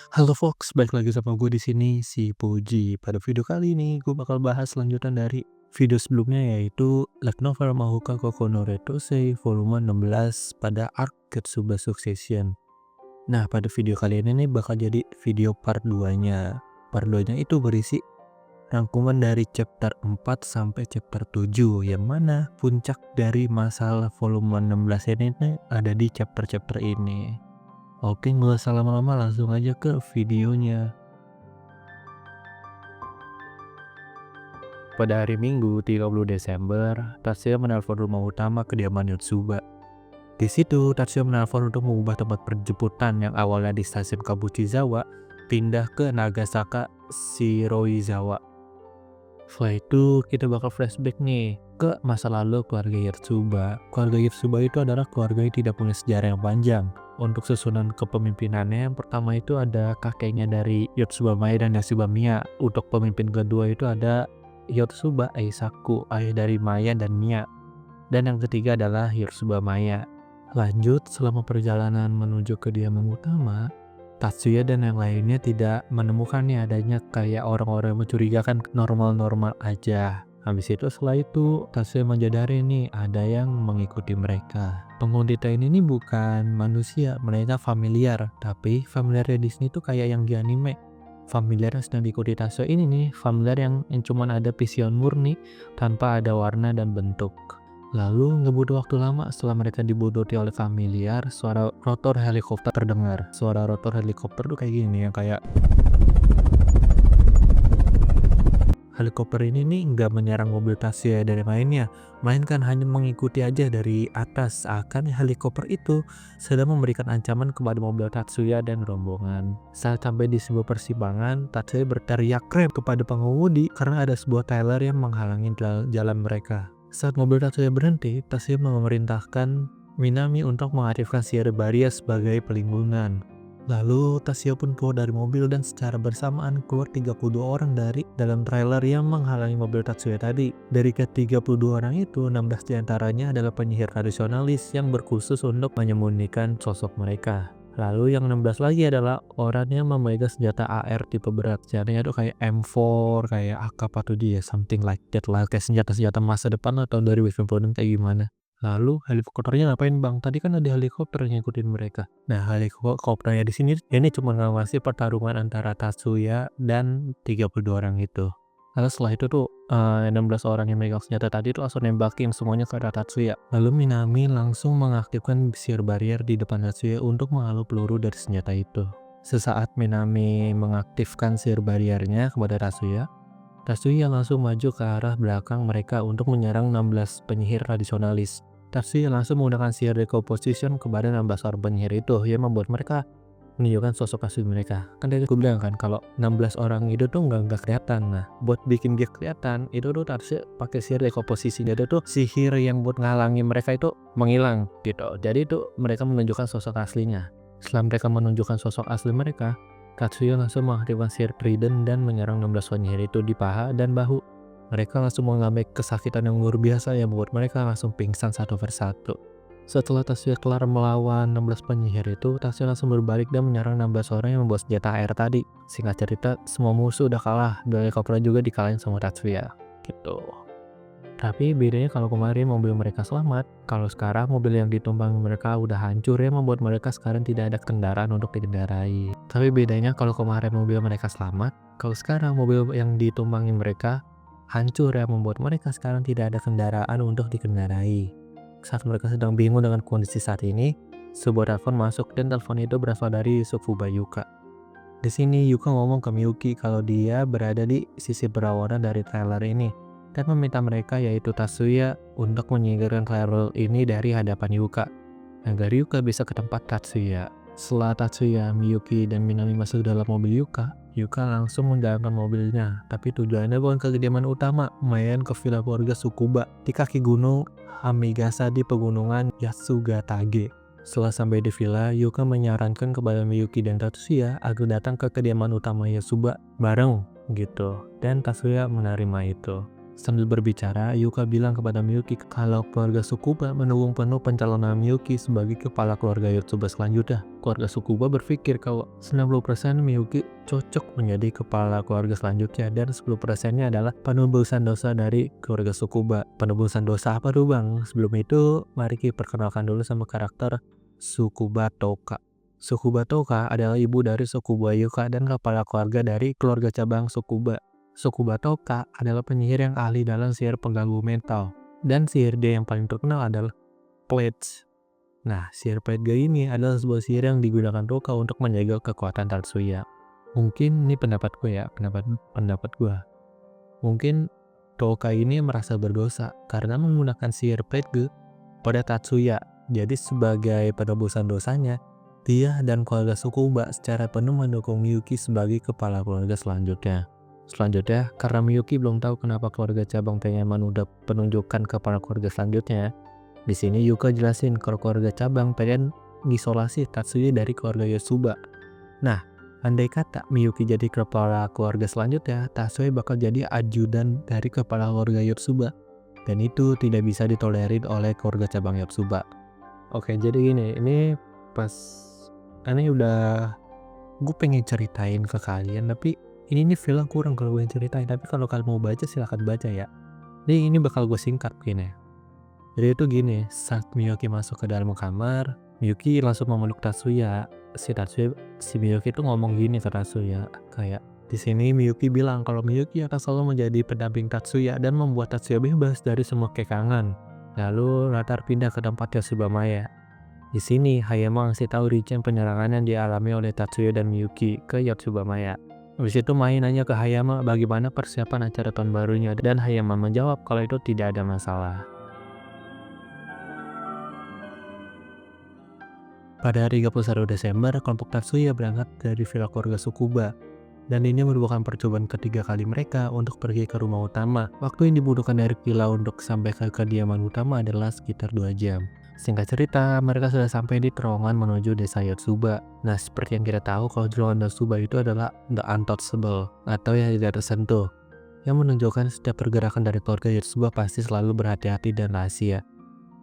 Halo Fox, balik lagi sama gue di sini si Puji. Pada video kali ini gue bakal bahas lanjutan dari video sebelumnya yaitu Light Novel Mahoka Kokou no Retosei volume 16 pada arc Getsuba Succession. Nah, pada video kali ini nih bakal jadi video part 2-nya. Part 2-nya itu berisi rangkuman dari chapter 4 sampai chapter 7 yang mana puncak dari masalah volume 16 ini nih ada di chapter-chapter ini. Oke, nggak usah lama-lama, langsung aja ke videonya. Pada hari Minggu 30 Desember, Tatsuya menelpon rumah utama kediaman Yotsuba. Di situ, Tatsuya menelpon untuk mengubah tempat penjemputan yang awalnya di stasiun Kabuchizawa pindah ke Nagasaka Shiroizawa. Setelah itu, kita bakal flashback nih ke masa lalu keluarga Yotsuba. Keluarga Yotsuba itu adalah keluarga yang tidak punya sejarah yang panjang. Untuk susunan kepemimpinannya, yang pertama itu ada kakeknya dari Yotsuba Maya dan Yotsuba Miya. Untuk pemimpin kedua itu ada Yotsuba Eisaku, ayah dari Maya dan Miya. Dan yang ketiga adalah Yotsuba Maya. Lanjut, selama perjalanan menuju kediaman utama, Tatsuya dan yang lainnya tidak menemukannya adanya kayak orang-orang yang mencurigakan, normal-normal aja. Habis itu setelah itu Tatsuya menjadari nih ada yang mengikuti mereka. Penghuni tain ini bukan manusia, mereka familiar. Tapi familiar di sini tuh kayak yang di anime. Familiar yang sedang diikuti Tatsuya ini nih, familiar yang cuman ada vision murni tanpa ada warna dan bentuk. Lalu nggak butuh waktu lama setelah mereka dibodohi oleh familiar, suara rotor helikopter terdengar. Suara rotor helikopter tuh kayak gini yang kayak helikopter ini nih nggak menyerang mobil Tatsuya dari lainnya, melainkan hanya mengikuti aja dari atas, akan helikopter itu sedang memberikan ancaman kepada mobil Tatsuya dan rombongan. Saat sampai di sebuah persimpangan, Tatsuya berteriak rem kepada pengemudi karena ada sebuah trailer yang menghalangi jalan mereka. Saat mobil Tatsuya berhenti, Tatsuya memerintahkan Minami untuk mengaktifkan Sierra Barrier sebagai pelindungan. Lalu Tatsuya pun keluar dari mobil dan secara bersamaan keluar 32 orang dari dalam trailer yang menghalangi mobil Tatsuya tadi. Dari ke-32 orang itu, 16 diantaranya adalah penyihir tradisionalis yang berkhusus untuk menyembunyikan sosok mereka. Lalu yang 16 lagi adalah orang yang memegang senjata AR tipe berat. Senjatanya tuh kayak M4, kayak AK-47 ya, something like that lah. Kayak senjata-senjata masa depan lah tahun 2090 kayak gimana. Lalu helikopternya ngapain bang? Tadi kan ada helikopter yang ngikutin mereka. Nah, helikopternya di sini ini cuma ngawasi pertarungan antara Tatsuya dan 32 orang itu. Lalu setelah itu tuh 16 orang yang megang senjata tadi tuh langsung nembakin semuanya ke arah Tatsuya. Lalu Minami langsung mengaktifkan Shear Barrier di depan Tatsuya untuk menghalau peluru dari senjata itu. Sesaat Minami mengaktifkan Shear Barrier-nya kepada Tatsuya, Tatsuya langsung maju ke arah belakang mereka untuk menyerang 16 penyihir tradisionalis. Tatsuya langsung menggunakan Shear Decomposition kepada 16 orang penyihir itu yang membuat mereka menunjukkan sosok asli mereka. Kan tadi gue bilang kan kalau 16 orang itu tuh nggak kelihatan. Nah, buat bikin dia kelihatan itu tuh Tatsuya pakai Shear Decomposition. Jadi tuh sihir yang buat ngalangi mereka itu menghilang gitu. Jadi tuh mereka menunjukkan sosok aslinya. Setelah mereka menunjukkan sosok asli mereka, Tatsuya langsung mengaktifkan Shear Trident dan menyerang 16 penyihir itu di paha dan bahu. Mereka langsung mengalami kesakitan yang luar biasa yang membuat mereka langsung pingsan satu persatu. Setelah Tatsuya kelar melawan 16 penyihir itu, Tatsuya langsung berbalik dan menyerang 16 orang yang membawa senjata air tadi. Singkat cerita, semua musuh udah kalah, dan helikopter juga dikalahin sama Tatsuya. Gitu. Tapi bedanya kalau kemarin mobil mereka selamat, kalau sekarang mobil yang ditumpangi mereka udah hancur ya membuat mereka sekarang tidak ada kendaraan untuk dikendarai. Tapi bedanya kalau kemarin mobil mereka selamat, kalau sekarang mobil yang ditumpangi mereka hancur ya membuat mereka sekarang tidak ada kendaraan untuk dikendarai. Saat mereka sedang bingung dengan kondisi saat ini, sebuah telepon masuk dan telepon itu berasal dari Fukuba Yuka. Di sini Yuka ngomong ke Miyuki kalau dia berada di sisi berlawanan dari trailer ini dan meminta mereka yaitu Tatsuya untuk menyingkirkan trailer ini dari hadapan Yuka agar Yuka bisa ke tempat Tatsuya. Setelah Tatsuya, Miyuki, dan Minami masuk dalam mobil Yuka, Yuka langsung menjalankan mobilnya. Tapi tujuannya bukan ke kediaman utama, melainkan ke villa keluarga Tsukuba di kaki gunung Amigasa di pegunungan Yatsugatage. Setelah sampai di villa, Yuka menyarankan kepada Miyuki dan Tatsuya agar datang ke kediaman utama Yatsuba bareng gitu. Dan Tatsuya menerima itu. Sambil berbicara, Yuka bilang kepada Miyuki kalau keluarga Tsukuba mendukung penuh pencalonan Miyuki sebagai kepala keluarga Yotsuba selanjutnya. Keluarga Tsukuba berpikir kalau 90% Miyuki cocok menjadi kepala keluarga selanjutnya dan 10%-nya adalah penebusan dosa dari keluarga Tsukuba. Penebusan dosa apa tuh bang? Sebelum itu, mari kita perkenalkan dulu sama karakter Tsukuba Toka. Tsukuba Toka adalah ibu dari Tsukuba Yuka dan kepala keluarga dari keluarga cabang Tsukuba. Tsukuba Toka adalah penyihir yang ahli dalam sihir pengganggu mental. Dan sihir dia yang paling terkenal adalah Plague. Nah, sihir Plague ini adalah sebuah sihir yang digunakan Toka untuk menjaga kekuatan Tatsuya. Mungkin ini pendapat gue ya, pendapat gue. Mungkin Toka ini merasa berdosa karena menggunakan sihir Plague pada Tatsuya. Jadi sebagai penebusan dosanya, dia dan keluarga Tsukuba secara penuh mendukung Miyuki sebagai kepala keluarga selanjutnya. Selanjutnya, karena Miyuki belum tahu kenapa keluarga cabang pengen menunda penunjukan kepala keluarga selanjutnya, di sini Yuka jelasin kalau keluarga cabang pengen ngisolasi Tatsuya dari keluarga Yotsuba. Nah, andai kata Miyuki jadi kepala keluarga selanjutnya, Tatsuya bakal jadi ajudan dari kepala keluarga Yotsuba. Dan itu tidak bisa ditolerir oleh keluarga cabang Yotsuba. Oke, jadi gini, ini udah gue pengen ceritain ke kalian, tapi ini film kurang kalau gue ceritain, tapi kalau kalian mau baca silahkan baca ya. Jadi ini bakal gue singkat gini. Jadi itu gini, saat Miyuki masuk ke dalam kamar, Miyuki langsung memeluk Tatsuya. Si Miyuki tuh ngomong gini ke Tatsuya, kayak di sini Miyuki bilang kalau Miyuki akan selalu menjadi pendamping Tatsuya dan membuat Tatsuya bebas dari semua kekangan. Lalu latar pindah ke tempat Yoshibamaya. Di sini Hayama ngasih tahu rincian penyerangan yang dialami oleh Tatsuya dan Miyuki ke Yoshibamaya. Habis itu Mai nanya ke Hayama bagaimana persiapan acara tahun barunya dan Hayama menjawab kalau itu tidak ada masalah. Pada hari 31 Desember, kelompok Tatsuya berangkat dari villa keluarga Tsukuba. Dan ini merupakan percobaan ketiga kali mereka untuk pergi ke rumah utama. Waktu yang dibutuhkan dari villa untuk sampai ke kediaman utama adalah sekitar 2 jam. Singkat cerita, mereka sudah sampai di terowongan menuju desa Yotsuba. Nah, seperti yang kita tahu kalau terowongan Yotsuba itu adalah the untouchable atau yang tidak tersentuh, yang menunjukkan setiap pergerakan dari keluarga Yotsuba pasti selalu berhati-hati dan rahasia.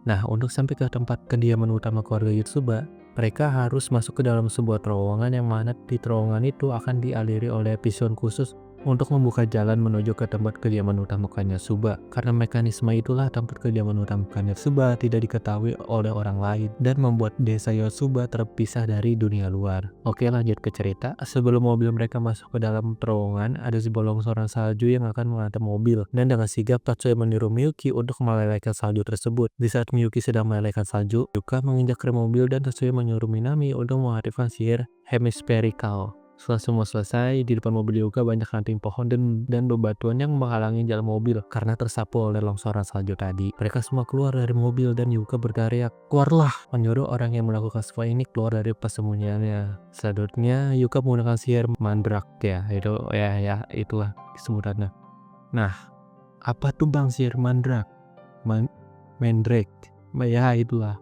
Nah, untuk sampai ke tempat kediaman utama keluarga Yotsuba, mereka harus masuk ke dalam sebuah terowongan yang mana di terowongan itu akan dialiri oleh pisun khusus untuk membuka jalan menuju ke tempat kediaman utama Yotsuba. Karena mekanisme itulah tempat kediaman utama Yotsuba tidak diketahui oleh orang lain dan membuat desa Yotsuba terpisah dari dunia luar. Oke, lanjut ke cerita. Sebelum mobil mereka masuk ke dalam terowongan, ada sebuah longsoran salju yang akan menghantam mobil. Dan dengan sigap Tatsuya meniru Miyuki untuk melelehkan salju tersebut. Di saat Miyuki sedang melelehkan salju, Yuka menginjak rem mobil dan Tatsuya menyuruh Minami untuk mengaktifkan sihir hemispherical. Setelah semua selesai, di depan mobil Yuka banyak ranting pohon dan bebatuan yang menghalangi jalan mobil karena tersapu oleh longsoran salju tadi. Mereka semua keluar dari mobil dan Yuka berteriak, "Keluarlah!" menyuruh orang yang melakukan semua ini keluar dari persembunyiannya. Selanjutnya, Yuka menggunakan sihir mandrak itulah sebutannya. Nah, apa tuh bang sihir mandrak? Mandrake. Ya itulah.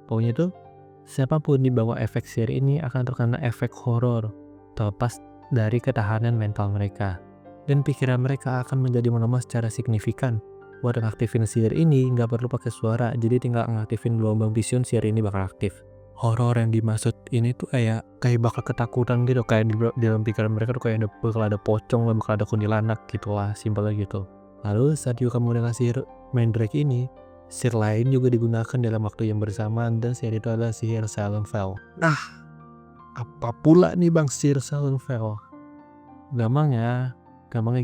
Pokoknya tuh siapapun di bawah efek sihir ini akan terkena efek horor terlepas dari ketahanan mental mereka, dan pikiran mereka akan menjadi melemah secara signifikan. Buat ngaktifin sihir ini nggak perlu pakai suara, jadi tinggal ngaktifin gelombang vision, sihir ini bakal aktif. Horor yang dimaksud ini tuh kayak bakal ketakutan gitu, kayak di dalam pikiran mereka tuh kayak bakal ada pocong, bakal ada kuntilanak gitu lah, simpelnya gitu. Lalu saat Yuka menggunakan sihir Mandrake ini, sihir lain juga digunakan dalam waktu yang bersamaan dan sihir itu adalah sihir Silent Veil. Nah, apa pula nih bang sihir Silent Veil? Gampangnya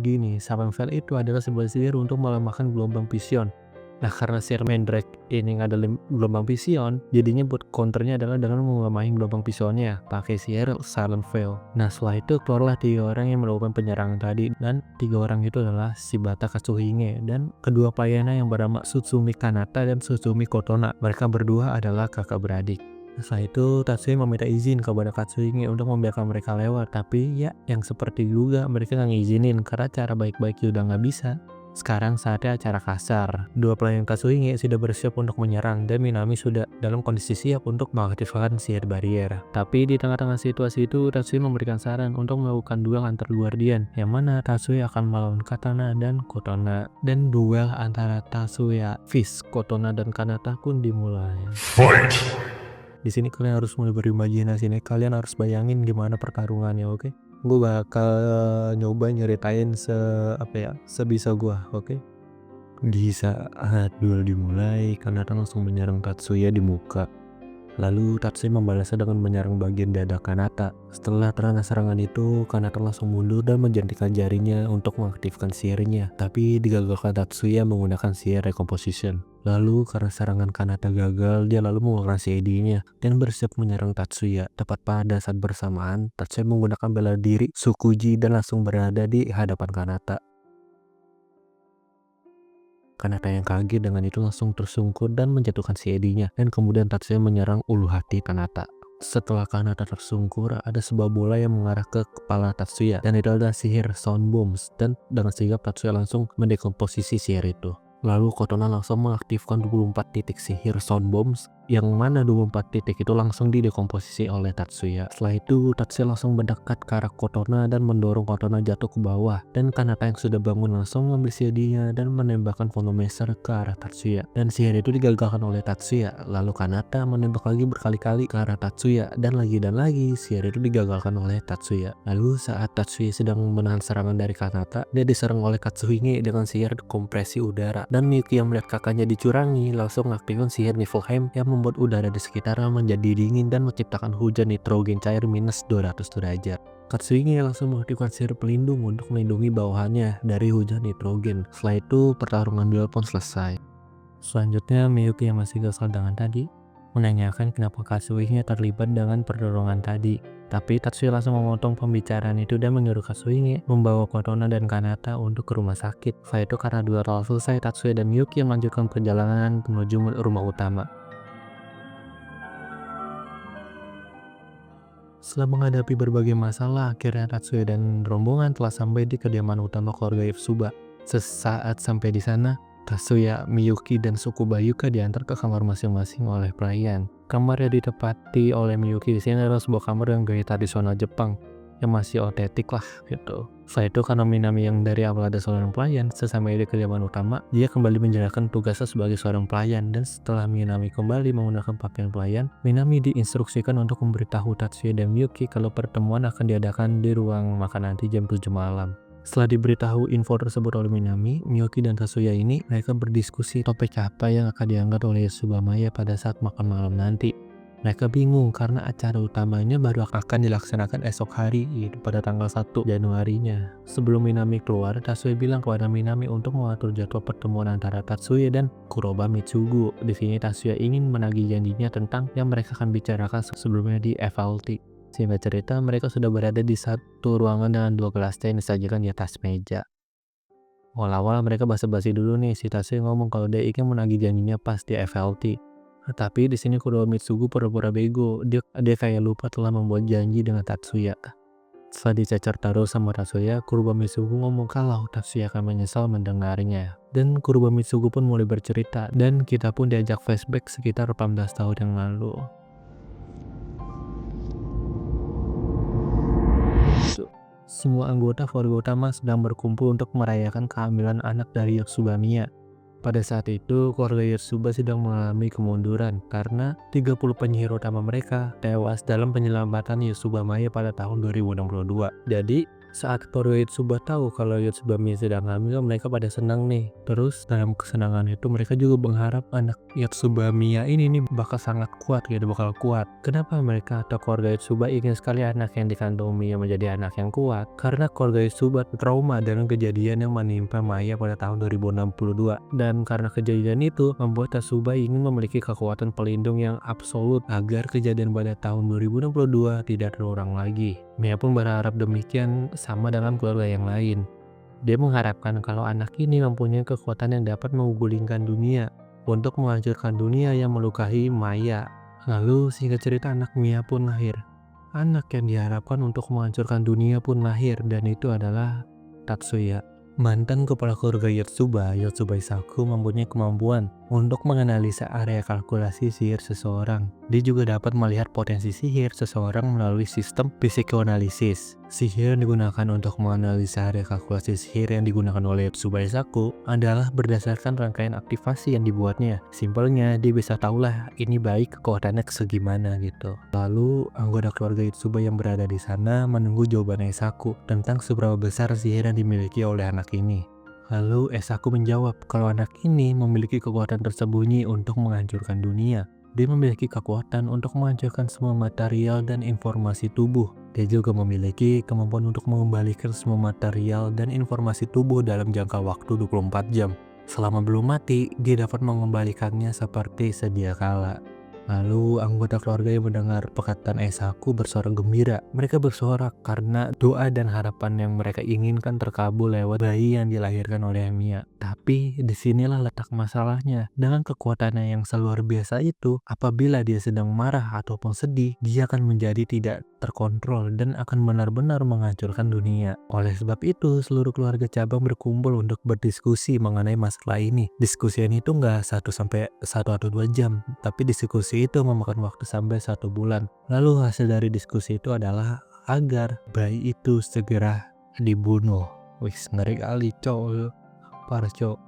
gini, Silent Veil itu adalah sebuah sihir untuk melemahkan gelombang vision. Nah, karena sihir Mandrake ini nggak ada gelombang vision, jadinya buat counternya adalah dengan mengulangi gelombang visionnya pakai sihir Silent Veil. Nah, setelah itu keluarlah 3 orang yang melakukan penyerangan tadi, dan 3 orang itu adalah Shibata Katsuhige dan kedua pelayannya yang bernama Tsutsumi Kanata dan Tsutsumi Kotona. Mereka berdua adalah kakak beradik. Setelah itu Tatsuya meminta izin kepada Katsuhige untuk membiarkan mereka lewat, tapi ya yang seperti juga mereka nggak ngizinin karena cara baik-baik udah nggak bisa. Sekarang saatnya acara kasar. Dua pelayan Katsuhige sudah bersiap untuk menyerang dan Minami sudah dalam kondisi siap untuk mengaktifkan sihir barrier. Tapi di tengah-tengah situasi itu, Tatsuya memberikan saran untuk melakukan duel antar guardian, yang mana Tatsuya akan melawan Katana dan Kotona. Dan duel antara Tatsuya, Fish, Kotona, dan Kanata pun dimulai. Fight! Di sini kalian harus mulai berimajinasi nih. Kalian harus bayangin gimana pertarungannya, oke? Gue bakal nyoba nyeritain sebisa gue, oke? Di saat duel dimulai, Kanata langsung menyerang Tatsuya di muka. Lalu Tatsuya membalasnya dengan menyerang bagian dada Kanata. Setelah terkena serangan itu, Kanata langsung mundur dan menjentikan jarinya untuk mengaktifkan sihirnya. Tapi digagalkan Tatsuya menggunakan sihir recomposition. Lalu karena serangan Kanata gagal, dia lalu mengeluarkan CID-nya dan bersiap menyerang Tatsuya. Tepat pada saat bersamaan, Tatsuya menggunakan bela diri Tsukuji dan langsung berada di hadapan Kanata. Kanata yang kaget dengan itu langsung tersungkur dan menjatuhkan CID-nya, dan kemudian Tatsuya menyerang ulu hati Kanata. Setelah Kanata tersungkur, ada sebuah bola yang mengarah ke kepala Tatsuya, dan itu adalah sihir Sound Bombs, dan dengan sigap Tatsuya langsung mendekomposisi sihir itu. Lalu Kotona langsung mengaktifkan 24 titik sihir Sound Bombs, yang mana 24 titik itu langsung didekomposisi oleh Tatsuya. Setelah itu Tatsuya langsung mendekat ke arah Kotona dan mendorong Kotona jatuh ke bawah, dan Kanata yang sudah bangun langsung mengambil CID-nya dan menembakkan volumeter ke arah Tatsuya, dan sihir itu digagalkan oleh Tatsuya. Lalu Kanata menembak lagi berkali-kali ke arah Tatsuya, dan lagi sihir itu digagalkan oleh Tatsuya. Lalu saat Tatsuya sedang menahan serangan dari Kanata, dia diserang oleh Katsuhige dengan sihir kompresi udara, dan Miyuki yang melihat kakaknya dicurangi langsung mengaktifkan sihir Niflheim yang membuat udara di sekitarnya menjadi dingin dan menciptakan hujan nitrogen cair minus 200 derajat. Katsuhige langsung mengaktifkan sihir pelindung untuk melindungi bawahannya dari hujan nitrogen. Setelah itu pertarungan duel pun selesai. Selanjutnya Miyuki yang masih kesal dengan tadi menanyakan kenapa Katsuhige terlibat dengan pertarungan tadi. Tapi Tatsuya langsung memotong pembicaraan itu dan menyuruh Katsuhige membawa Kotona dan Kanata untuk ke rumah sakit. Setelah itu karena duel telah selesai, Tatsuya dan Miyuki melanjutkan perjalanan menuju rumah utama. Setelah menghadapi berbagai masalah, akhirnya Tatsuya dan rombongan telah sampai di kediaman utama keluarga Yotsuba. Sesaat sampai di sana, Tatsuya, Miyuki, dan suku Bayuka diantar ke kamar masing-masing oleh pelayan. Kamar yang ditempati oleh Miyuki di sini adalah sebuah kamar yang gaya tradisional Jepang, yang masih otentik lah gitu. Setelah itu karena Minami yang dari awal ada seorang pelayan, sesampai di kediaman utama, dia kembali menjalankan tugasnya sebagai seorang pelayan, dan setelah Minami kembali menggunakan pakaian pelayan, Minami diinstruksikan untuk memberitahu Tatsuya dan Miyuki kalau pertemuan akan diadakan di ruang makan nanti jam 7 malam. Setelah diberitahu info tersebut oleh Minami, Miyuki dan Tatsuya ini mereka berdiskusi topik apa yang akan diangkat oleh Tsubamaya pada saat makan malam nanti. Mereka bingung karena acara utamanya baru akan dilaksanakan esok hari, yaitu pada tanggal 1 Januarinya. Sebelum Minami keluar, Tatsuya bilang kepada Minami untuk mengatur jadwal pertemuan antara Tatsuya dan Kuroba Mitsugu. Di sini Tatsuya ingin menagih janjinya tentang yang mereka akan bicarakan sebelumnya di FLT. Sehingga cerita mereka sudah berada di satu ruangan dengan 2 gelas teh yang disajikan di atas meja. Awal-awal mereka basa-basi dulu nih, si Tatsuya ngomong kalau dia ingin menagih janjinya pas di FLT. Tapi di sini Kuroba Mitsugu pura-pura bego. Dia kayak lupa telah membuat janji dengan Tatsuya. Setelah dicecer terus sama Tatsuya, Kuroba Mitsugu ngomong kalau Tatsuya akan menyesal mendengarnya. Dan Kuroba Mitsugu pun mulai bercerita, dan kita pun diajak flashback sekitar 18 tahun yang lalu. Semua anggota keluarga utama sedang berkumpul untuk merayakan kehamilan anak dari Yotsubamiya. Pada saat itu, keluarga Yotsuba sedang mengalami kemunduran karena 30 penyihir utama mereka tewas dalam penyelamatan Yotsubamiya pada tahun 2062. Jadi, saat keluarga Yotsuba tahu kalau Yotsubamiya sedang hamil, mereka pada senang nih. Terus, dalam kesenangan itu mereka juga berharap anak Yotsubamiya ini nih bakal sangat kuat gitu, bakal kuat. Kenapa mereka atau keluarga Yotsuba ingin sekali anak yang dikandung Miya menjadi anak yang kuat? Karena keluarga Yotsuba trauma dengan kejadian yang menimpa Maya pada tahun 2062. Dan karena kejadian itu, membuat Yotsuba ingin memiliki kekuatan pelindung yang absolut agar kejadian pada tahun 2062 tidak terulang lagi. Mia pun berharap demikian sama dalam keluarga yang lain. Dia mengharapkan kalau anak ini mempunyai kekuatan yang dapat menggulingkan dunia untuk menghancurkan dunia yang melukai Maya. Lalu singkat cerita anak Mia pun lahir. Anak yang diharapkan untuk menghancurkan dunia pun lahir, dan itu adalah Tatsuya. Mantan kepala keluarga Yotsuba, Yotsuba Isaku mempunyai kemampuan untuk menganalisa area kalkulasi sihir seseorang. Dia juga dapat melihat potensi sihir seseorang melalui sistem psikoanalisis. Sihir yang digunakan untuk menganalisa area kalkulasi sihir yang digunakan oleh Yotsuba Isaku adalah berdasarkan rangkaian aktivasi yang dibuatnya. Simpelnya, dia bisa tahulah ini baik kekuatannya segimana gitu. Lalu, anggota keluarga Yotsuba yang berada di sana menunggu jawaban Isaku tentang seberapa besar sihir yang dimiliki oleh anak ini. Lalu Isaku menjawab kalau anak ini memiliki kekuatan tersembunyi untuk menghancurkan dunia. Dia memiliki kekuatan untuk menghancurkan semua material dan informasi tubuh. Dia juga memiliki kemampuan untuk mengembalikan semua material dan informasi tubuh dalam jangka waktu 24 jam. Selama belum mati, dia dapat mengembalikannya seperti sedia kala. Lalu anggota keluarga yang mendengar perkataan Isaku bersorak gembira. Mereka bersorak karena doa dan harapan yang mereka inginkan terkabul lewat bayi yang dilahirkan oleh Mia. Tapi disinilah letak masalahnya. Dengan kekuatannya yang luar biasa itu, apabila dia sedang marah ataupun sedih, dia akan menjadi tidak terkontrol dan akan benar-benar menghancurkan dunia. Oleh sebab itu, seluruh keluarga cabang berkumpul untuk berdiskusi mengenai masalah ini. Diskusian itu nggak 1 atau 2 jam, tapi diskusi itu memakan waktu sampai 1 bulan. Lalu hasil dari diskusi itu adalah agar bayi itu segera dibunuh. Wih, ngeri kali cowok, parah cowok.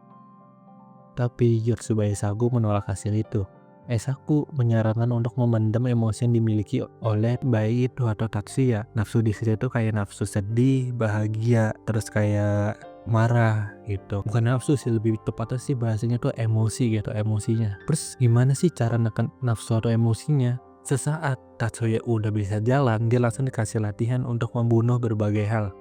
Tapi Yotsuba Isaku menolak hasil itu. Isaku menyarankan untuk memendam emosi yang dimiliki oleh bayi itu atau Tatsuya. Nafsu di situ kayak nafsu sedih, bahagia, terus kayak marah gitu. Bukan nafsu sih, lebih tepatnya sih bahasanya tuh emosi gitu, emosinya. Terus gimana sih cara neken nafsu atau emosinya? Sesaat Tatsuya udah bisa jalan, dia langsung dikasih latihan untuk membunuh berbagai hal.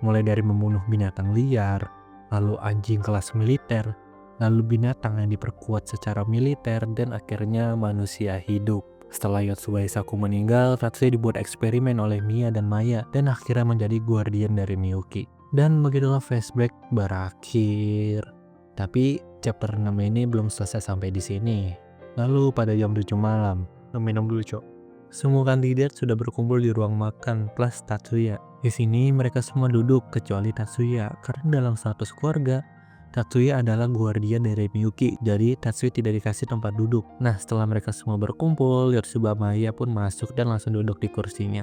Mulai dari membunuh binatang liar, lalu anjing kelas militer, lalu binatang yang diperkuat secara militer, dan akhirnya manusia hidup. Setelah Yotsuba Isaku meninggal, Tatsuya dibuat eksperimen oleh Mia dan Maya dan akhirnya menjadi guardian dari Miyuki. Dan begitulah flashback berakhir. Tapi chapter 6 ini belum selesai sampai di sini. Lalu pada jam 7 malam, minum dulu cok. Semua kandidat sudah berkumpul di ruang makan plus Tatsuya. Di sini mereka semua duduk kecuali Tatsuya karena dalam status keluarga Tatsuya adalah guardian dari Miyuki, jadi Tatsuya tidak dikasih tempat duduk. Nah, setelah mereka semua berkumpul, Yotsuba Maya pun masuk dan langsung duduk di kursinya.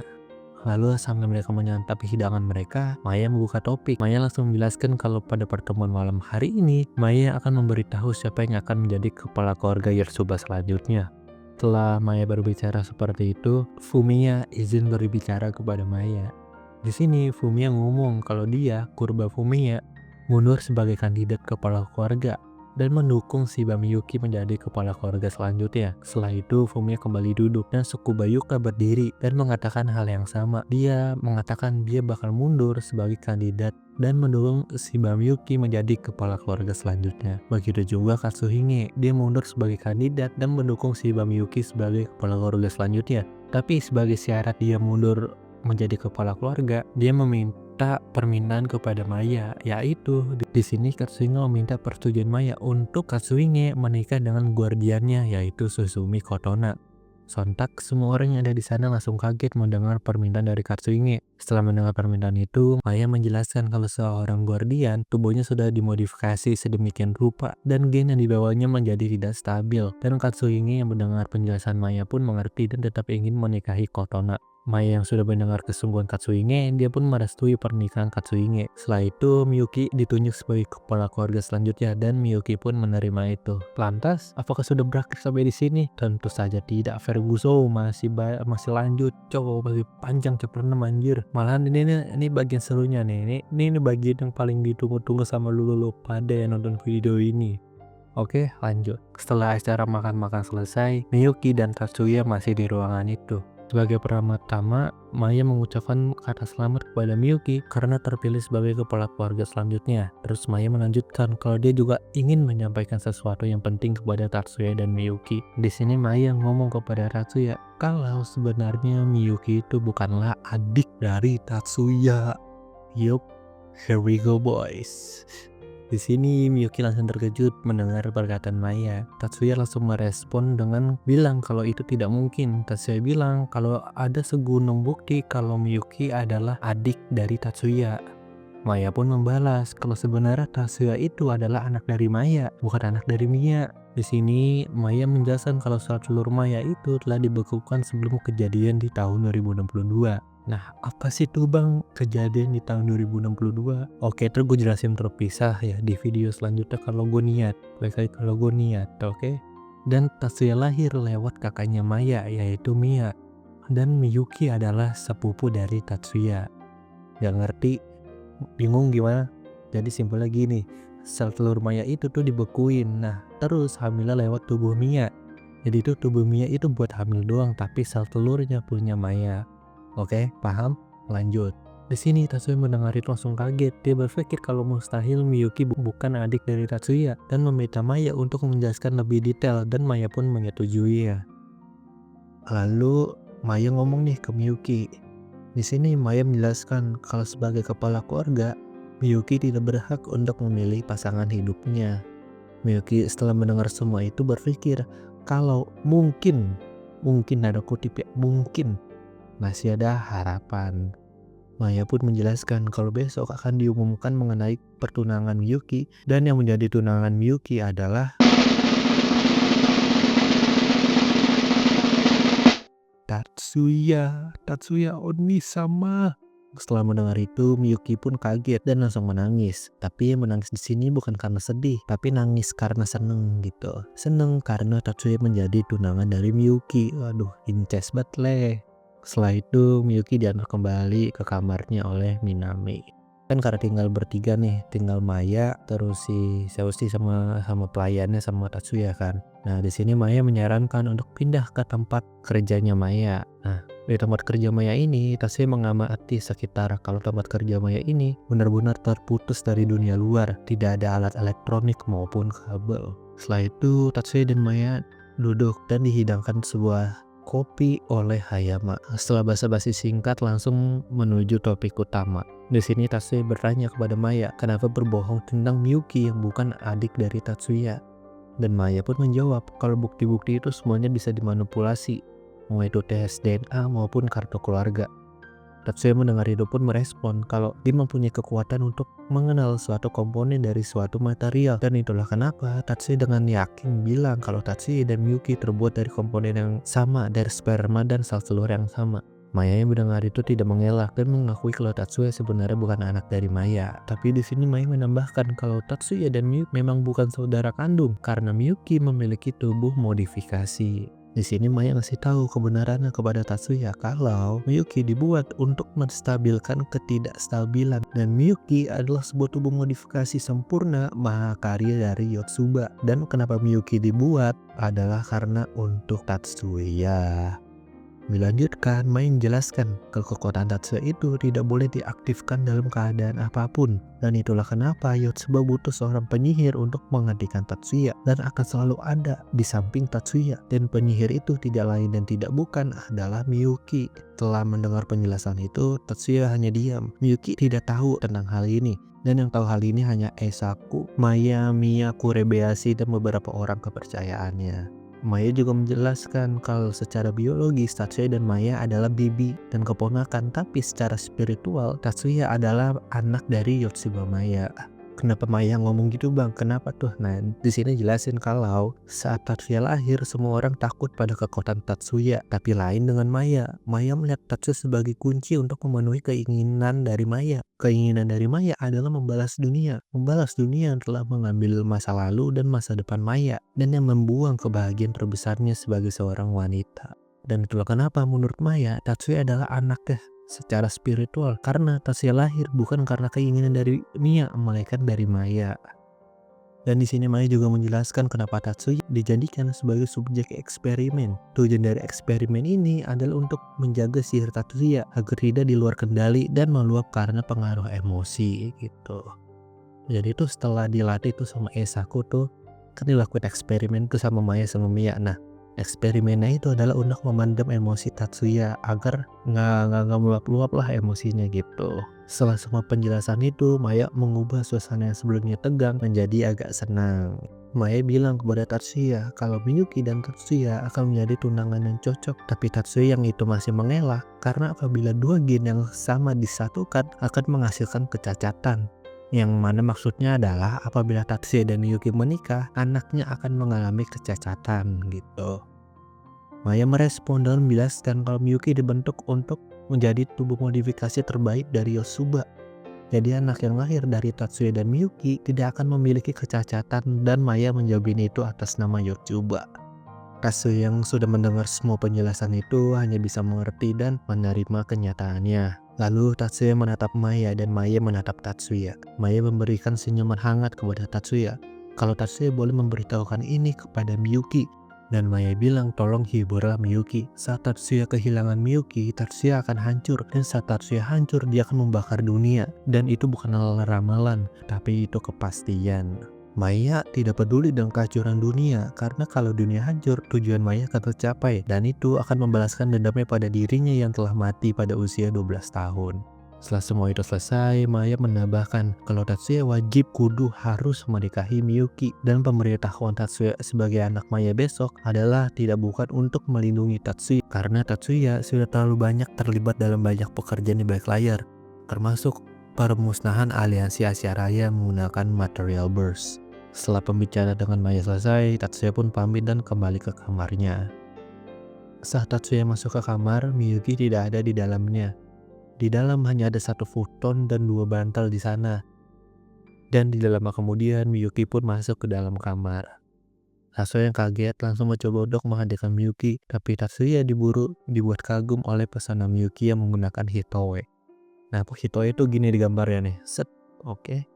Lalu sambil mereka menyantap hidangan mereka, Maya membuka topik. Maya langsung menjelaskan kalau pada pertemuan malam hari ini, Maya akan memberitahu siapa yang akan menjadi kepala keluarga Yotsuba selanjutnya. Setelah Maya berbicara seperti itu, Fumiya izin berbicara kepada Maya. Di sini Fumiya ngomong kalau dia, Kurba Fumiya, mundur sebagai kandidat kepala keluarga dan mendukung Shiba Miyuki menjadi kepala keluarga selanjutnya. Setelah itu Fumiya kembali duduk dan Tsukuba Yuka berdiri dan mengatakan hal yang sama. Dia mengatakan dia bakal mundur sebagai kandidat dan mendukung Shiba Miyuki menjadi kepala keluarga selanjutnya. Begitu juga Katsuhige, dia mundur sebagai kandidat dan mendukung Shiba Miyuki sebagai kepala keluarga selanjutnya. Tapi sebagai syarat dia mundur menjadi kepala keluarga, dia meminta permintaan kepada Maya, yaitu di sini Katsuhige meminta persetujuan Maya untuk Katsuhige menikah dengan guardiannya, yaitu Suzumi Kotona. Sontak semua orang yang ada di sana langsung kaget mendengar permintaan dari Katsuhige. Setelah mendengar permintaan itu, Maya menjelaskan kalau seorang guardian tubuhnya sudah dimodifikasi sedemikian rupa dan gen yang dibawanya menjadi tidak stabil. Dan Katsuhige yang mendengar penjelasan Maya pun mengerti dan tetap ingin menikahi Kotona. Maya yang sudah mendengar kesungguhan Katsuhige, dia pun merestui pernikahan Katsuhige. Setelah itu, Miyuki ditunjuk sebagai kepala keluarga selanjutnya dan Miyuki pun menerima itu. Lantas, apakah sudah berakhir sampai di sini? Tentu saja tidak. Ferguson masih lanjut. Coba masih panjang chapter 6 anjir. Malahan ini bagian serunya nih. Ini bagian yang paling ditunggu-tunggu sama lu pada yang nonton video ini. Oke, lanjut. Setelah acara makan-makan selesai, Miyuki dan Tatsuya masih di ruangan itu. Sebagai pertama, Maya mengucapkan kata selamat kepada Miyuki karena terpilih sebagai kepala keluarga selanjutnya. Terus Maya melanjutkan kalau dia juga ingin menyampaikan sesuatu yang penting kepada Tatsuya dan Miyuki. Di sini Maya ngomong kepada Tatsuya kalau sebenarnya Miyuki itu bukanlah adik dari Tatsuya. Yup, here we go boys. Di sini Miyuki langsung terkejut mendengar perkataan Maya. Tatsuya langsung merespon dengan bilang kalau itu tidak mungkin. Tatsuya bilang kalau ada segunung bukti kalau Miyuki adalah adik dari Tatsuya. Maya pun membalas kalau sebenarnya Tatsuya itu adalah anak dari Maya, bukan anak dari Mia. Di sini Maya menjelaskan kalau sel telur Maya itu telah dibekukan sebelum kejadian di tahun 2062. Nah, apa sih tuh bang kejadian di tahun 2062? Oke, terus gue jelasin terpisah ya di video selanjutnya kalau gue niat. Baik kalau gue niat, oke? Dan Tatsuya lahir lewat kakaknya Maya yaitu Mia. Dan Miyuki adalah sepupu dari Tatsuya. Gak ngerti? Bingung gimana? Jadi simpelnya gini, sel telur Maya itu tuh dibekuin. Nah, terus hamilnya lewat tubuh Mia. Jadi itu tubuh Mia itu buat hamil doang, tapi sel telurnya punya Maya. Oke, paham? Lanjut. Di sini Tatsuya mendengar itu langsung kaget. Dia berpikir kalau mustahil Miyuki bukan adik dari Tatsuya dan meminta Maya untuk menjelaskan lebih detail dan Maya pun menyetujui ya. Lalu Maya ngomong nih ke Miyuki. Di sini Maya menjelaskan kalau sebagai kepala keluarga, Miyuki tidak berhak untuk memilih pasangan hidupnya. Miyuki setelah mendengar semua itu berpikir kalau mungkin ada kutip ya, mungkin masih ada harapan. Maya pun menjelaskan kalau besok akan diumumkan mengenai pertunangan Miyuki dan yang menjadi tunangan Miyuki adalah Tatsuya Onisama. Setelah mendengar itu, Miyuki pun kaget dan langsung menangis. Tapi menangis di sini bukan karena sedih, tapi nangis karena seneng gitu. Seneng karena Tatsuya menjadi tunangan dari Miyuki. Waduh, incest banget leh. Setelah itu, Miyuki diantar kembali ke kamarnya oleh Minami. Kan karena tinggal bertiga nih, tinggal Maya, terus si Seushi sama pelayannya sama Tatsuya kan. Nah, di sini Maya menyarankan untuk pindah ke tempat kerjanya Maya. Nah, di tempat kerja Maya ini, Tatsuya mengamati sekitar kalau tempat kerja Maya ini benar-benar terputus dari dunia luar. Tidak ada alat elektronik maupun kabel. Setelah itu, Tatsuya dan Maya duduk dan dihidangkan sebuah kopi oleh Hayama. Setelah basa-basi singkat langsung menuju topik utama. Di sini Tatsuya bertanya kepada Maya kenapa berbohong tentang Miyuki yang bukan adik dari Tatsuya. Dan Maya pun menjawab kalau bukti-bukti itu semuanya bisa dimanipulasi, mau itu tes DNA maupun kartu keluarga. Tatsuya mendengar itu pun merespon kalau dia mempunyai kekuatan untuk mengenal suatu komponen dari suatu material. Dan itulah kenapa Tatsuya dengan yakin bilang kalau Tatsuya dan Miyuki terbuat dari komponen yang sama, dari sperma dan sel telur yang sama. Maya yang mendengar itu tidak mengelak dan mengakui kalau Tatsuya sebenarnya bukan anak dari Maya. Tapi di sini Maya menambahkan kalau Tatsuya dan Miyuki memang bukan saudara kandung karena Miyuki memiliki tubuh modifikasi. Di sini Maya ngasih tahu kebenarannya kepada Tatsuya kalau Miyuki dibuat untuk menstabilkan ketidakstabilan dan Miyuki adalah sebuah tubuh modifikasi sempurna mahakarya dari Yotsuba. Dan kenapa Miyuki dibuat adalah karena untuk Tatsuya. Dilanjutkan, Maya menjelaskan kalau kekuatan Tatsuya itu tidak boleh diaktifkan dalam keadaan apapun. Dan itulah kenapa Yotsuba butuh seorang penyihir untuk menggantikan Tatsuya dan akan selalu ada di samping Tatsuya. Dan penyihir itu tidak lain dan tidak bukan adalah Miyuki. Setelah mendengar penjelasan itu, Tatsuya hanya diam. Miyuki tidak tahu tentang hal ini. Dan yang tahu hal ini hanya Eisaku, Maya, Mia, Kurebayashi, dan beberapa orang kepercayaannya. Maya juga menjelaskan kalau secara biologis Tatsuya dan Maya adalah bibi dan keponakan, tapi secara spiritual Tatsuya adalah anak dari Yotsuba Maya. Kenapa Maya ngomong gitu bang? Kenapa tuh? Nah, di sini jelasin kalau saat Tatsuya lahir semua orang takut pada kekuatan Tatsuya, tapi lain dengan Maya. Maya melihat Tatsuya sebagai kunci untuk memenuhi keinginan dari Maya. Keinginan dari Maya adalah membalas dunia yang telah mengambil masa lalu dan masa depan Maya, dan yang membuang kebahagiaan terbesarnya sebagai seorang wanita. Dan itulah kenapa menurut Maya Tatsuya adalah anaknya secara spiritual, karena Tatsuya lahir bukan karena keinginan dari Mia, melainkan dari Maya. Dan di sini Maya juga menjelaskan kenapa Tatsuya dijadikan sebagai subjek eksperimen. Tujuan dari eksperimen ini adalah untuk menjaga sihir Tatsuya agar tidak di luar kendali dan meluap karena pengaruh emosi gitu. Jadi tuh setelah dilatih tuh sama Eisaku tuh kan dilakukan eksperimen tuh sama Maya sama Mia. Nah, eksperimennya itu adalah untuk memendam emosi Tatsuya agar nggak meluap-luap lah emosinya gitu. Setelah semua penjelasan itu, Maya mengubah suasana yang sebelumnya tegang menjadi agak senang. Maya bilang kepada Tatsuya kalau Miyuki dan Tatsuya akan menjadi tunangan yang cocok. Tapi Tatsuya yang itu masih mengelak karena apabila dua gen yang sama disatukan akan menghasilkan kecacatan. Yang mana maksudnya adalah apabila Tatsuya dan Miyuki menikah, anaknya akan mengalami kecacatan gitu. Maya merespon dengan menjelaskan kalau Miyuki dibentuk untuk menjadi tubuh modifikasi terbaik dari Yosuba. Jadi anak yang lahir dari Tatsuya dan Miyuki tidak akan memiliki kecacatan dan Maya menjawabin itu atas nama Yosuba. Tatsuya yang sudah mendengar semua penjelasan itu hanya bisa mengerti dan menerima kenyataannya. Lalu Tatsuya menatap Maya dan Maya menatap Tatsuya. Maya memberikan senyuman hangat kepada Tatsuya. Kalau Tatsuya boleh memberitahukan ini kepada Miyuki. Dan Maya bilang tolong hiburlah Miyuki. Saat Tatsuya kehilangan Miyuki, Tatsuya akan hancur. Dan saat Tatsuya hancur, dia akan membakar dunia. Dan itu bukanlah ramalan, tapi itu kepastian. Maya tidak peduli dengan kehancuran dunia, karena kalau dunia hancur, tujuan Maya akan tercapai. Dan itu akan membalaskan dendamnya pada dirinya yang telah mati pada usia 12 tahun. Setelah semua itu selesai, Maya menambahkan kalau Tatsuya wajib kudu harus menikahi Miyuki dan pemberitahuan Tatsuya sebagai anak Maya besok adalah tidak bukan untuk melindungi Tatsuya karena Tatsuya sudah terlalu banyak terlibat dalam banyak pekerjaan di balik layar, termasuk permusnahan aliansi Asia Raya menggunakan material burst. Setelah pembicaraan dengan Maya selesai, Tatsuya pun pamit dan kembali ke kamarnya. Saat Tatsuya masuk ke kamar, Miyuki tidak ada di dalamnya. Di dalam hanya ada satu futon dan dua bantal di sana. Dan di dalam kemudian Miyuki pun masuk ke dalam kamar. Tatsuya yang kaget langsung mencoba untuk menghadirkan Miyuki, tapi Tatsuya dibuat kagum oleh pesona Miyuki yang menggunakan Hitoe. Nah, Hitoe itu gini di gambarnya nih. Set, oke.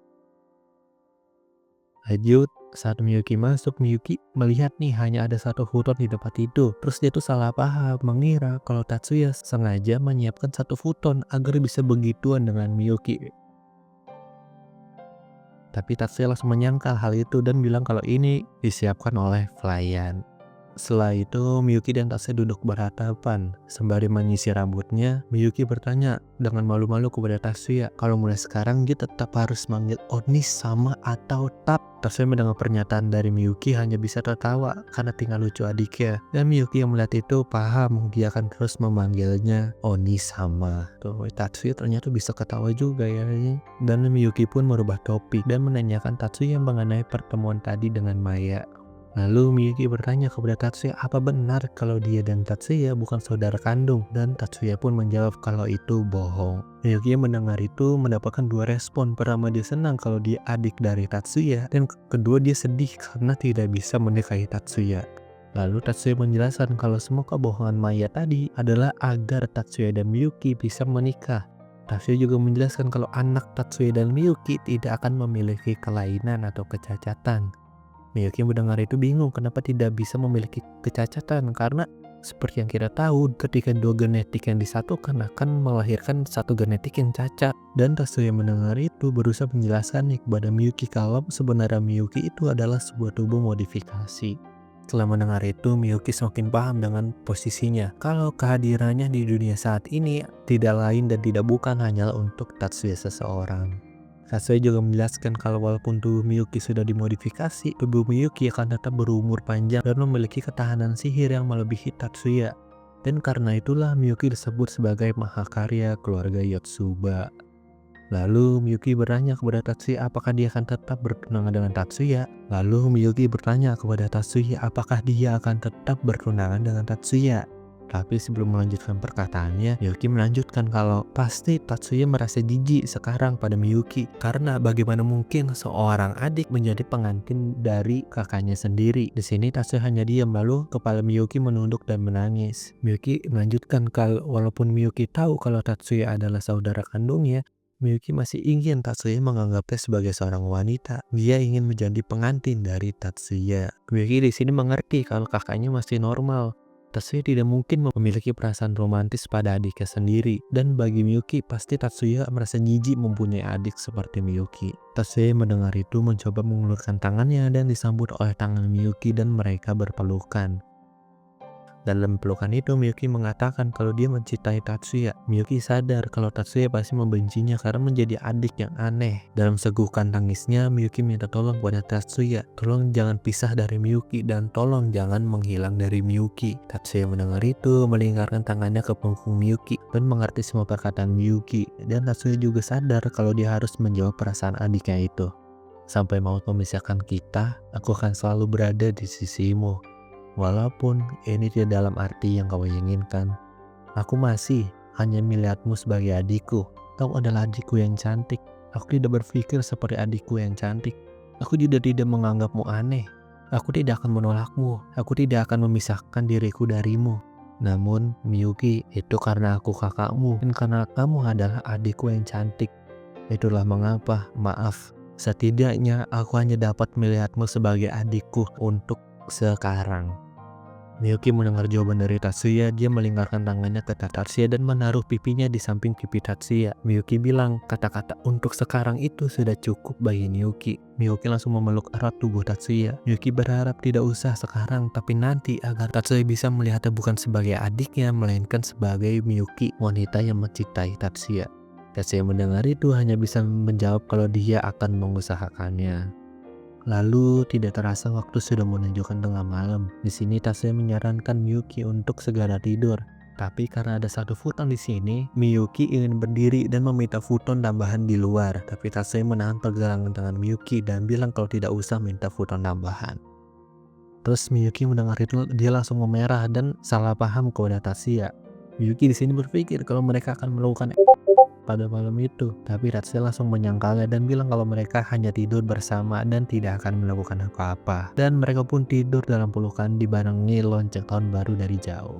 Lanjut, saat Miyuki masuk, Miyuki melihat nih hanya ada satu futon di tempat itu. Terus dia tuh salah paham, mengira kalau Tatsuya sengaja menyiapkan satu futon agar bisa begituan dengan Miyuki. Tapi Tatsuya langsung menyangkal hal itu dan bilang kalau ini disiapkan oleh pelayan. Setelah itu, Miyuki dan Tatsuya duduk berhadapan. Sembari menyisir rambutnya, Miyuki bertanya dengan malu-malu kepada Tatsuya kalau mulai sekarang dia tetap harus manggil Onis sama atau Tap. Tatsuya mendengar pernyataan dari Miyuki hanya bisa tertawa karena tinggal lucu adiknya. Dan Miyuki yang melihat itu paham dia akan terus memanggilnya Onis sama. Tuh, Tatsuya ternyata bisa ketawa juga ya. Dan Miyuki pun merubah topik dan menanyakan Tatsuya mengenai pertemuan tadi dengan Maya. Lalu Miyuki bertanya kepada Tatsuya apa benar kalau dia dan Tatsuya bukan saudara kandung, dan Tatsuya pun menjawab kalau itu bohong. Miyuki yang mendengar itu mendapatkan dua respon. Pertama, dia senang kalau dia adik dari Tatsuya, dan kedua dia sedih karena tidak bisa menikahi Tatsuya. Lalu Tatsuya menjelaskan kalau semua kebohongan Maya tadi adalah agar Tatsuya dan Miyuki bisa menikah. Tatsuya juga menjelaskan kalau anak Tatsuya dan Miyuki tidak akan memiliki kelainan atau kecacatan. Miyuki mendengar itu bingung kenapa tidak bisa memiliki kecacatan karena seperti yang kita tahu ketika dua genetik yang disatukan akan melahirkan satu genetik yang cacat. Dan Tatsuya mendengar itu berusaha menjelaskan nih kepada Miyuki kalau sebenarnya Miyuki itu adalah sebuah tubuh modifikasi. Setelah mendengar itu, Miyuki semakin paham dengan posisinya kalau kehadirannya di dunia saat ini tidak lain dan tidak bukan hanyalah untuk Tatsuya seseorang. Tatsuya juga menjelaskan kalau walaupun tubuh Miyuki sudah dimodifikasi, tubuh Miyuki akan tetap berumur panjang dan memiliki ketahanan sihir yang melebihi Tatsuya. Dan karena itulah Miyuki disebut sebagai mahakarya keluarga Yotsuba. Lalu Miyuki bertanya kepada Tatsuya apakah dia akan tetap bertunangan dengan Tatsuya. Lalu Miyuki bertanya kepada Tatsuya apakah dia akan tetap bertunangan dengan Tatsuya. Tapi sebelum melanjutkan perkataannya, Miyuki melanjutkan kalau pasti Tatsuya merasa jijik sekarang pada Miyuki. Karena bagaimana mungkin seorang adik menjadi pengantin dari kakaknya sendiri. Di sini Tatsuya hanya diam, lalu kepala Miyuki menunduk dan menangis. Miyuki melanjutkan kalau walaupun Miyuki tahu kalau Tatsuya adalah saudara kandungnya, Miyuki masih ingin Tatsuya menganggapnya sebagai seorang wanita. Dia ingin menjadi pengantin dari Tatsuya. Miyuki di sini mengerti kalau kakaknya masih normal. Tatsuya tidak mungkin memiliki perasaan romantis pada adiknya sendiri. Dan bagi Miyuki, pasti Tatsuya merasa jijik mempunyai adik seperti Miyuki. Tatsuya mendengar itu mencoba mengulurkan tangannya dan disambut oleh tangan Miyuki dan mereka berpelukan. Dalam pelukan itu, Miyuki mengatakan kalau dia mencintai Tatsuya. Miyuki sadar kalau Tatsuya pasti membencinya karena menjadi adik yang aneh. Dalam segukan tangisnya, Miyuki minta tolong kepada Tatsuya. Tolong jangan pisah dari Miyuki dan tolong jangan menghilang dari Miyuki. Tatsuya mendengar itu, melingkarkan tangannya ke punggung Miyuki dan mengerti semua perkataan Miyuki. Dan Tatsuya juga sadar kalau dia harus menjawab perasaan adiknya itu. Sampai maut memisahkan kita, aku akan selalu berada di sisimu. Walaupun ini tidak dalam arti yang kau inginkan, aku masih hanya melihatmu sebagai adikku. Kau adalah adikku yang cantik. Aku tidak berpikir seperti adikku yang cantik. Aku juga tidak menganggapmu aneh. Aku tidak akan menolakmu. Aku tidak akan memisahkan diriku darimu. Namun, Miyuki, itu karena aku kakakmu dan karena kamu adalah adikku yang cantik. Itulah mengapa, maaf. Setidaknya aku hanya dapat melihatmu sebagai adikku untuk sekarang. Miyuki mendengar jawaban dari Tatsuya. Dia melingkarkan tangannya ke Tatsuya dan menaruh pipinya di samping pipi Tatsuya. Miyuki bilang kata-kata untuk sekarang itu sudah cukup bagi Miyuki. Miyuki langsung memeluk erat tubuh Tatsuya. Miyuki berharap tidak usah sekarang, tapi nanti agar Tatsuya bisa melihatnya bukan sebagai adiknya, melainkan sebagai Miyuki, wanita yang mencintai Tatsuya. Tatsuya mendengar itu hanya bisa menjawab kalau dia akan mengusahakannya. Lalu tidak terasa waktu sudah menunjukkan tengah malam. Di sini Tatsuya menyarankan Miyuki untuk segera tidur. Tapi karena ada satu futon di sini, Miyuki ingin berdiri dan meminta futon tambahan di luar. Tapi Tatsuya menahan pergelangan tangan Miyuki dan bilang kalau tidak usah minta futon tambahan. Terus Miyuki mendengar itu, dia langsung memerah dan salah paham kepada Tatsuya. Miyuki di sini berpikir kalau mereka akan melakukan pada malam itu, tapi Tatsuya langsung menyangkalnya dan bilang kalau mereka hanya tidur bersama dan tidak akan melakukan apa-apa. Dan mereka pun tidur dalam pelukan dibarengi lonceng tahun baru dari jauh.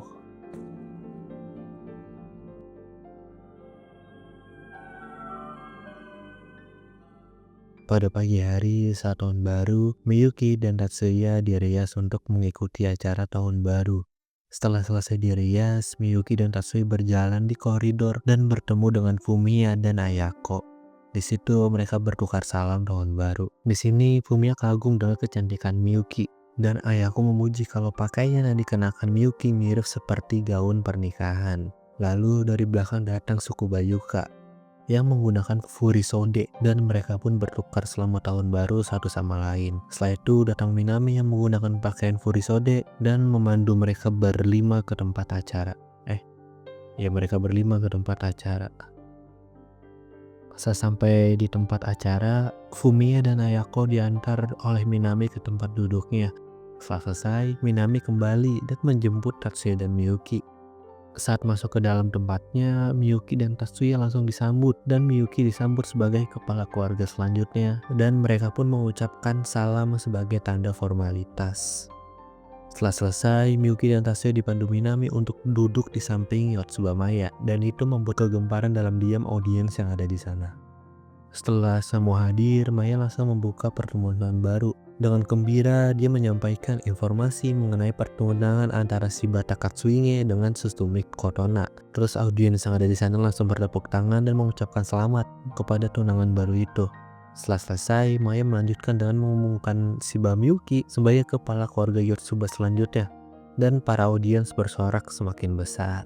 Pada pagi hari saat tahun baru, Miyuki dan Tatsuya dirias untuk mengikuti acara tahun baru. Setelah selesai dirias, Miyuki dan Tatsuya berjalan di koridor dan bertemu dengan Fumiya dan Ayako. Di situ mereka bertukar salam tahun baru. Di sini Fumiya kagum dengan kecantikan Miyuki dan Ayako memuji kalau pakaian yang dikenakan Miyuki mirip seperti gaun pernikahan. Lalu dari belakang datang suku Bayuka yang menggunakan Furisode dan mereka pun bertukar selama tahun baru satu sama lain. Setelah itu datang Minami yang menggunakan pakaian Furisode dan memandu mereka berlima ke tempat acara. Mereka berlima ke tempat acara. Sampai di tempat acara, Fumiya dan Ayako diantar oleh Minami ke tempat duduknya. Setelah selesai, Minami kembali dan menjemput Tatsuya dan Miyuki. Saat masuk ke dalam tempatnya, Miyuki dan Tatsuya langsung disambut dan Miyuki disambut sebagai kepala keluarga selanjutnya dan mereka pun mengucapkan salam sebagai tanda formalitas. Setelah selesai, Miyuki dan Tatsuya dipandu Minami untuk duduk di samping Yotsubamaya dan itu membuat kegemparan dalam diam audiens yang ada di sana. Setelah semua hadir, Maya langsung membuka pertemuan baru. Dengan gembira, dia menyampaikan informasi mengenai pertunangan antara Shibata Katsuhige dengan Sutsumi Kotona. Terus audiens yang ada di sana langsung bertepuk tangan dan mengucapkan selamat kepada tunangan baru itu. Setelah selesai, Maya melanjutkan dengan mengumumkan Shiba Miyuki sebagai kepala keluarga Yotsuba selanjutnya. Dan para audiens bersorak semakin besar.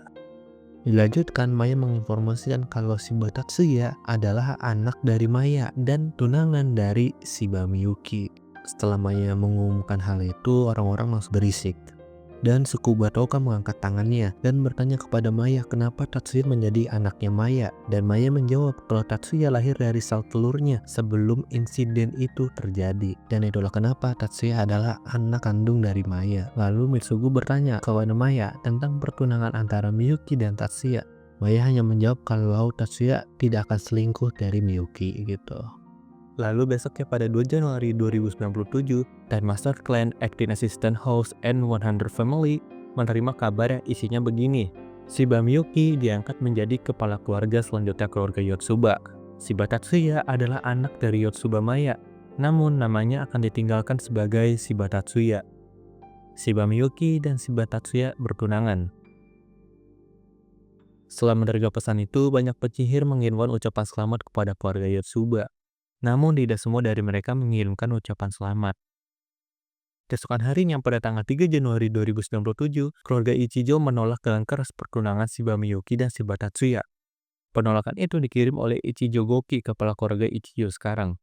Dilanjutkan, Maya menginformasikan kalau Shiba Tatsuya adalah anak dari Maya dan tunangan dari Shiba Miyuki. Setelah Maya mengumumkan hal itu, orang-orang langsung berisik. Dan suku Batoka mengangkat tangannya dan bertanya kepada Maya kenapa Tatsuya menjadi anaknya Maya. Dan Maya menjawab kalau Tatsuya lahir dari sel telurnya sebelum insiden itu terjadi. Dan itulah kenapa Tatsuya adalah anak kandung dari Maya. Lalu Mitsugu bertanya kepada Maya tentang pertunangan antara Miyuki dan Tatsuya. Maya hanya menjawab kalau Tatsuya tidak akan selingkuh dari Miyuki gitu. Lalu besoknya pada 2 Januari 2097, Time Master Clan Acting Assistant Host N100 Family menerima kabar yang isinya begini. Shiba Miyuki diangkat menjadi kepala keluarga selanjutnya keluarga Yotsuba. Shiba Tatsuya adalah anak dari Yotsuba Maya, namun namanya akan ditinggalkan sebagai Shiba Tatsuya. Shiba Miyuki dan Shiba Tatsuya bertunangan. Setelah menerima pesan itu, banyak penyihir mengirimkan ucapan selamat kepada keluarga Yotsuba. Namun tidak semua dari mereka mengirimkan ucapan selamat. Keesokan harinya pada tanggal 3 Januari 2097, keluarga Ichijo menolak dengan keras pertunangan Shiba Miyuki dan Shiba Tatsuya. Penolakan itu dikirim oleh Ichijo Goki, kepala keluarga Ichijo sekarang.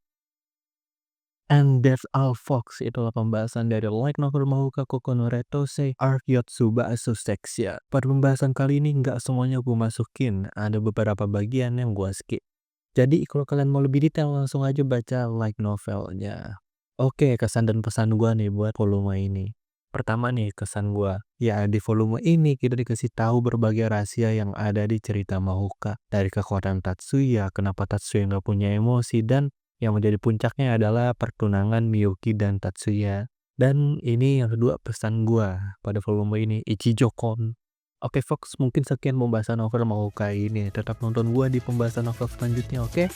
And that's all folks, itulah pembahasan dari light novel Mahoka Koko no Retose Arc Yotsuba Asusexia. Pada pembahasan kali ini nggak semuanya gue masukin, ada beberapa bagian yang gue skip. Jadi kalau kalian mau lebih detail langsung aja baca light novelnya. Oke, kesan dan pesan gue nih buat volume ini. Pertama nih kesan gue, ya di volume ini kita dikasih tahu berbagai rahasia yang ada di cerita Mahoka. Dari kekuatan Tatsuya, kenapa Tatsuya nggak punya emosi, dan yang menjadi puncaknya adalah pertunangan Miyuki dan Tatsuya. Dan ini yang kedua pesan gua pada volume ini, Ichijo-kon. Oke Fox, mungkin sekian pembahasan novel Mahoka ini. Tetap nonton gua di pembahasan novel selanjutnya, oke?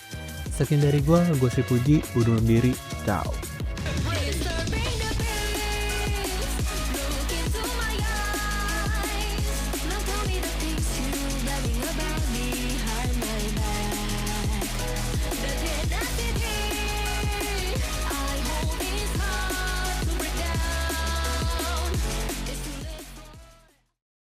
Sekian dari gua si Puji, undur diri, ciao.